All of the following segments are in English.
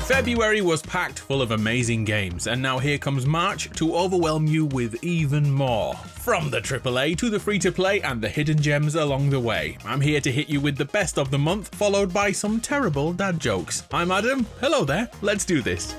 February was packed full of amazing games, and now here comes March to overwhelm you with even more. From the AAA to the free-to-play and the hidden gems along the way, I'm here to hit you with the best of the month, followed by some terrible dad jokes. I'm Adam. Hello there. Let's do this.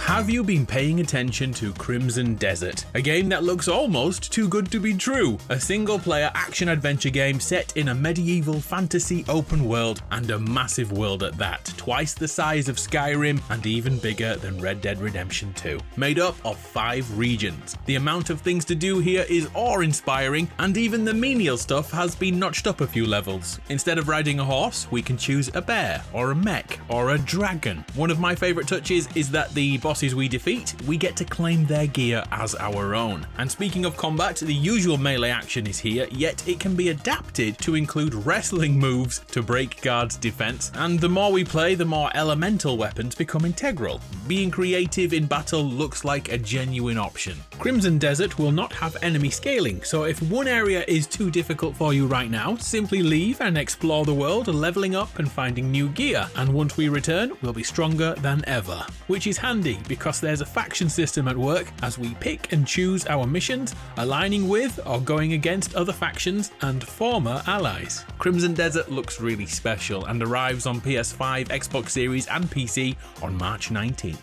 Have you been paying attention to Crimson Desert? A game that looks almost too good to be true. A single-player action-adventure game set in a medieval fantasy open world, and a massive world at that. Twice the size of Skyrim and even bigger than Red Dead Redemption 2. Made up of 5 regions. The amount of things to do here is awe-inspiring, and even the menial stuff has been notched up a few levels. Instead of riding a horse, we can choose a bear, or a mech, or a dragon. One of my favourite touches is that the bosses we defeat, we get to claim their gear as our own. And speaking of combat, the usual melee action is here, yet it can be adapted to include wrestling moves to break guards' defense, and the more we play, the more elemental weapons become integral. Being creative in battle looks like a genuine option. Crimson Desert will not have enemy scaling, so if one area is too difficult for you right now, simply leave and explore the world, leveling up and finding new gear, and once we return, we'll be stronger than ever. Which is handy, because there's a faction system at work as we pick and choose our missions, aligning with or going against other factions and former allies. Crimson Desert looks really special and arrives on PS5, Xbox Series and PC on March 19th.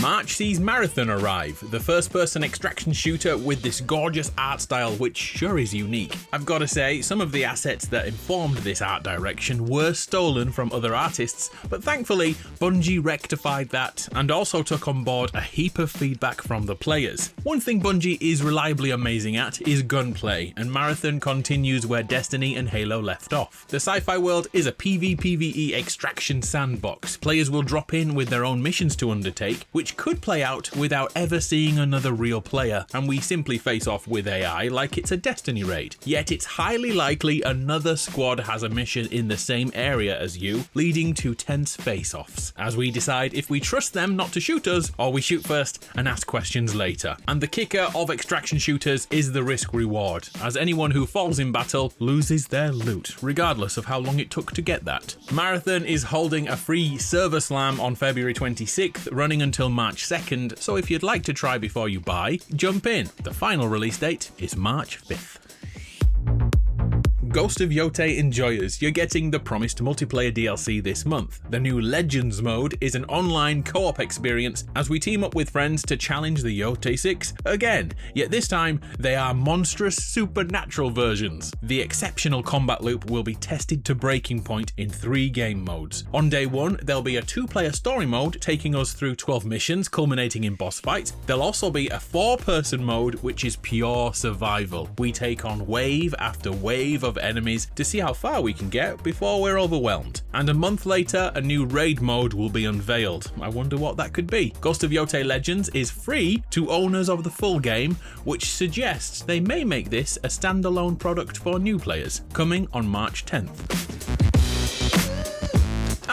March sees Marathon arrive, the first-person extraction shooter with this gorgeous art style which sure is unique. I've got to say, some of the assets that informed this art direction were stolen from other artists, but thankfully Bungie rectified that and also took on board a heap of feedback from the players. One thing Bungie is reliably amazing at is gunplay, and Marathon continues where Destiny and Halo left off. The sci-fi world is a PvPvE extraction sandbox. Players will drop in with their own missions to undertake, which could play out without ever seeing another real player, and we simply face off with AI like it's a Destiny raid. Yet it's highly likely another squad has a mission in the same area as you, leading to tense face-offs, as we decide if we trust them not to shoot us, or we shoot first and ask questions later. And the kicker of extraction shooters is the risk-reward, as anyone who falls in battle loses their loot, regardless of how long it took to get that. Marathon is holding a free server slam on February 26th, running until March 2nd, so if you'd like to try before you buy, jump in. The final release date is March 5th. Ghost of Yotei enjoyers, you're getting the promised multiplayer DLC this month. The new Legends mode is an online co-op experience as we team up with friends to challenge the Yotei 6 again, yet this time they are monstrous supernatural versions. The exceptional combat loop will be tested to breaking point in 3 game modes. On day 1, there'll be a 2-player story mode taking us through 12 missions culminating in boss fights. There'll also be a 4-person mode which is pure survival. We take on wave after wave of enemies to see how far we can get before we're overwhelmed. And a month later, a new raid mode will be unveiled. I wonder what that could be. Ghost of Yotei Legends is free to owners of the full game, which suggests they may make this a standalone product for new players, coming on March 10th.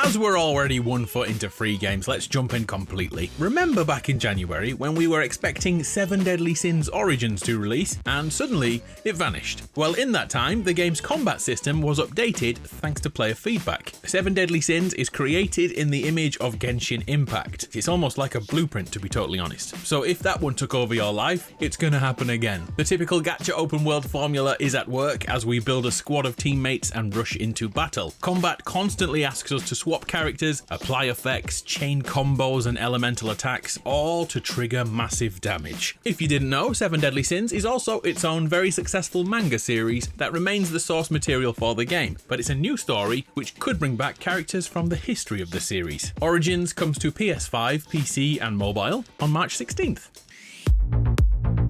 As we're already 1 foot into free games, let's jump in completely. Remember back in January when we were expecting 7 Deadly Sins Origins to release, and suddenly it vanished? Well, in that time, the game's combat system was updated thanks to player feedback. 7 Deadly Sins is created in the image of Genshin Impact. It's almost like a blueprint, to be totally honest. So if that one took over your life, it's gonna happen again. The typical gacha open world formula is at work as we build a squad of teammates and rush into battle. Combat constantly asks us to swap characters, apply effects, chain combos and elemental attacks, all to trigger massive damage. If you didn't know, 7 Deadly Sins is also its own very successful manga series that remains the source material for the game, but it's a new story which could bring back characters from the history of the series. Origins comes to PS5, PC and mobile on March 16th.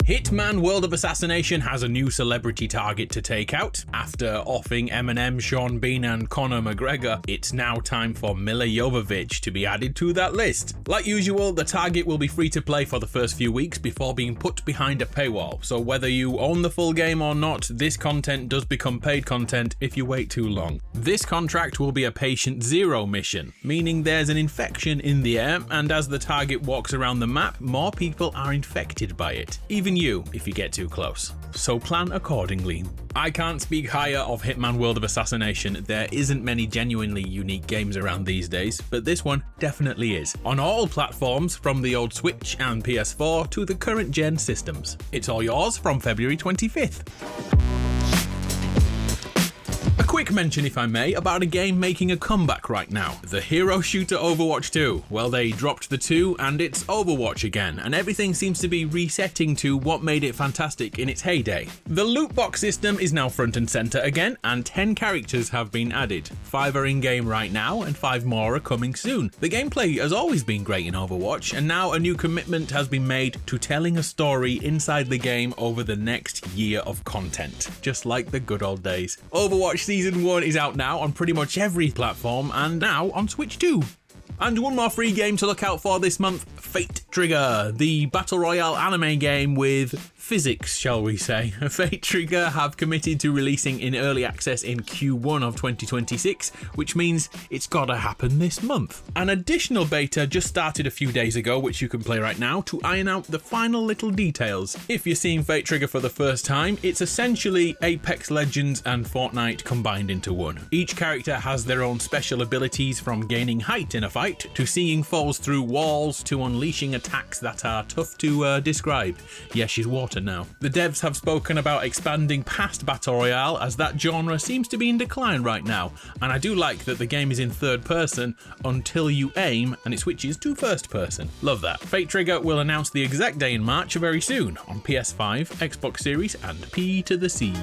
Hitman World of Assassination has a new celebrity target to take out. After offing Eminem, Sean Bean and Conor McGregor, it's now time for Milla Jovovich to be added to that list. Like usual, the target will be free to play for the first few weeks before being put behind a paywall, so whether you own the full game or not, this content does become paid content if you wait too long. This contract will be a patient zero mission, meaning there's an infection in the air, and as the target walks around the map, more people are infected by it. Even even you if you get too close. So plan accordingly. I can't speak higher of Hitman World of Assassination. There isn't many genuinely unique games around these days, but this one definitely is. On all platforms, from the old Switch and PS4 to the current gen systems. It's all yours from February 25th. A quick mention, if I may, about a game making a comeback right now. The hero shooter Overwatch 2. Well, they dropped the 2 and it's Overwatch again, and everything seems to be resetting to what made it fantastic in its heyday. The loot box system is now front and center again, and 10 characters have been added. 5 are in-game right now, and 5 more are coming soon. The gameplay has always been great in Overwatch, and now a new commitment has been made to telling a story inside the game over the next year of content. Just like the good old days. Overwatch Season 1 is out now on pretty much every platform, and now on Switch too. And one more free game to look out for this month, Fate Trigger, the Battle Royale anime game with physics, shall we say. Fate Trigger have committed to releasing in early access in Q1 of 2026, which means it's gotta happen this month. An additional beta just started a few days ago, which you can play right now, to iron out the final little details. If you're seeing Fate Trigger for the first time, it's essentially Apex Legends and Fortnite combined into one. Each character has their own special abilities, from gaining height in a fight, to seeing foes through walls, to unleashing attacks that are tough to describe. Yeah, she's water now. The devs have spoken about expanding past Battle Royale, as that genre seems to be in decline right now, and I do like that the game is in third person until you aim and it switches to first person. Love that. Fate Trigger will announce the exact day in March very soon on PS5, Xbox Series and P to the C.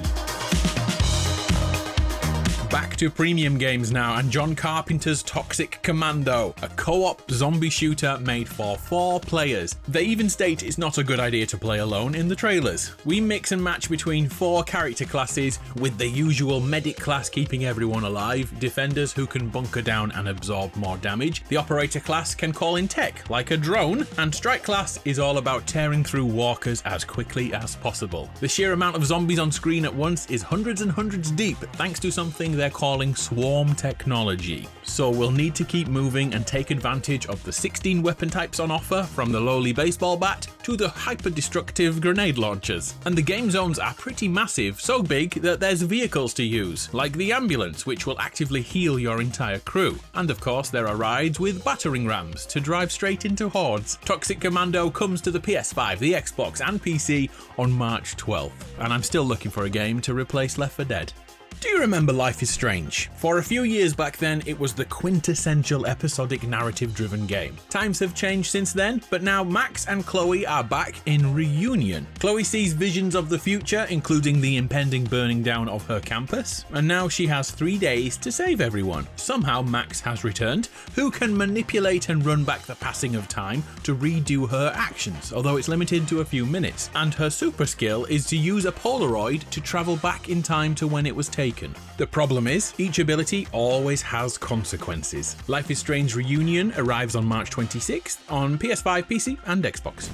Back to premium games now, and John Carpenter's Toxic Commando, a co-op zombie shooter made for 4 players. They even state it's not a good idea to play alone in the trailers. We mix and match between 4 character classes, with the usual medic class keeping everyone alive, defenders who can bunker down and absorb more damage, the operator class can call in tech like a drone, and strike class is all about tearing through walkers as quickly as possible. The sheer amount of zombies on screen at once is hundreds and hundreds deep, thanks to something they're calling swarm technology. So we'll need to keep moving and take advantage of the 16 weapon types on offer, from the lowly baseball bat to the hyper-destructive grenade launchers. And the game zones are pretty massive, so big that there's vehicles to use, like the ambulance, which will actively heal your entire crew. And of course there are rides with battering rams to drive straight into hordes. Toxic Commando comes to the PS5, the Xbox and PC on March 12th, and I'm still looking for a game to replace Left 4 Dead. Do you remember Life is Strange? For a few years back then, it was the quintessential episodic narrative-driven game. Times have changed since then, but now Max and Chloe are back in reunion. Chloe sees visions of the future, including the impending burning down of her campus, and now she has 3 days to save everyone. Somehow Max has returned, who can manipulate and run back the passing of time to redo her actions, although it's limited to a few minutes. And her super skill is to use a Polaroid to travel back in time to when it was taken. The problem is, each ability always has consequences. Life is Strange Reunion arrives on March 26th on PS5, PC and Xbox.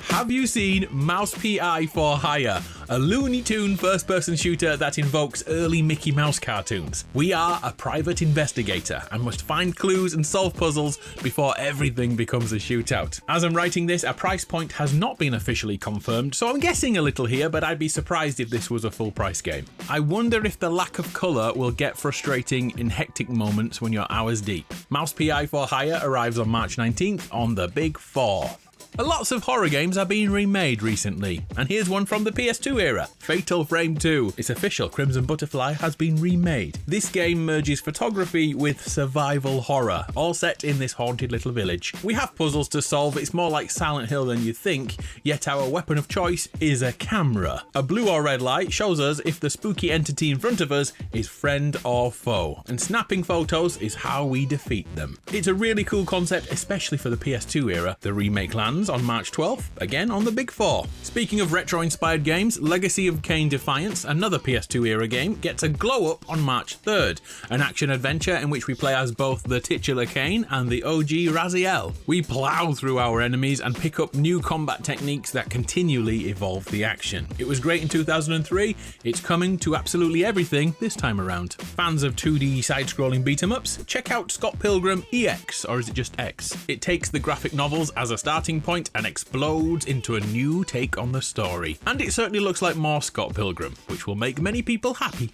Have you seen Mouse PI for Hire? A Looney Tune first-person shooter that invokes early Mickey Mouse cartoons. We are a private investigator and must find clues and solve puzzles before everything becomes a shootout. As I'm writing this, a price point has not been officially confirmed, so I'm guessing a little here, but I'd be surprised if this was a full-price game. I wonder if the lack of colour will get frustrating in hectic moments when you're hours deep. Mouse PI for Hire arrives on March 19th on the Big 4. Lots of horror games are being remade recently, and here's one from the PS2 era, Fatal Frame 2. It's official, Crimson Butterfly has been remade. This game merges photography with survival horror, all set in this haunted little village. We have puzzles to solve, it's more like Silent Hill than you think, yet our weapon of choice is a camera. A blue or red light shows us if the spooky entity in front of us is friend or foe, and snapping photos is how we defeat them. It's a really cool concept, especially for the PS2 era. The remake lands on March 12th, again on the Big 4. Speaking of retro-inspired games, Legacy of Kain Defiance, another PS2 era game, gets a glow-up on March 3rd, an action-adventure in which we play as both the titular Kain and the OG Raziel. We plow through our enemies and pick up new combat techniques that continually evolve the action. It was great in 2003, it's coming to absolutely everything this time around. Fans of 2D side-scrolling beat-em-ups, check out Scott Pilgrim EX, or is it just X? It takes the graphic novels as a starting point point and explodes into a new take on the story. And it certainly looks like more Scott Pilgrim, which will make many people happy.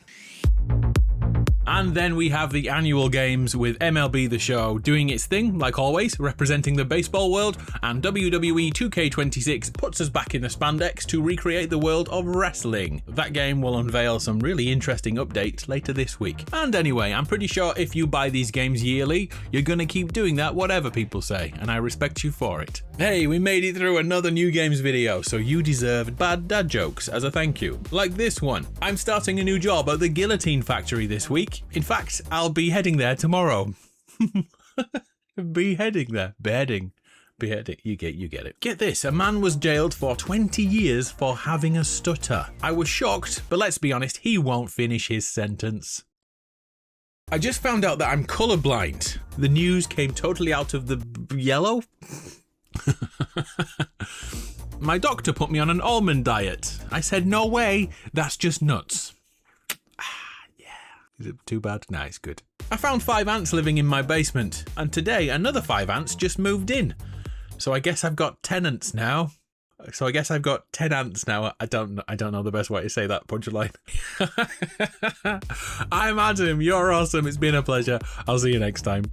And then we have the annual games with MLB The Show doing its thing, like always, representing the baseball world, and WWE 2K26 puts us back in the spandex to recreate the world of wrestling. That game will unveil some really interesting updates later this week. And anyway, I'm pretty sure if you buy these games yearly, you're gonna keep doing that whatever people say, and I respect you for it. Hey, we made it through another new games video, so you deserved bad dad jokes as a thank you. Like this one. I'm starting a new job at the Guillotine Factory this week. In fact, I'll be heading there tomorrow. Beheading. You get it. Get this, a man was jailed for 20 years for having a stutter. I was shocked, but let's be honest, he won't finish his sentence. I just found out that I'm colorblind. The news came totally out of the yellow. My doctor put me on an almond diet. I said, no way, that's just nuts. Is it too bad? Nah, it's good. I found 5 ants living in my basement, and today another 5 ants just moved in. So I guess I've got tenants now. I don't know the best way to say that punchline. I'm Adam, you're awesome. It's been a pleasure. I'll see you next time.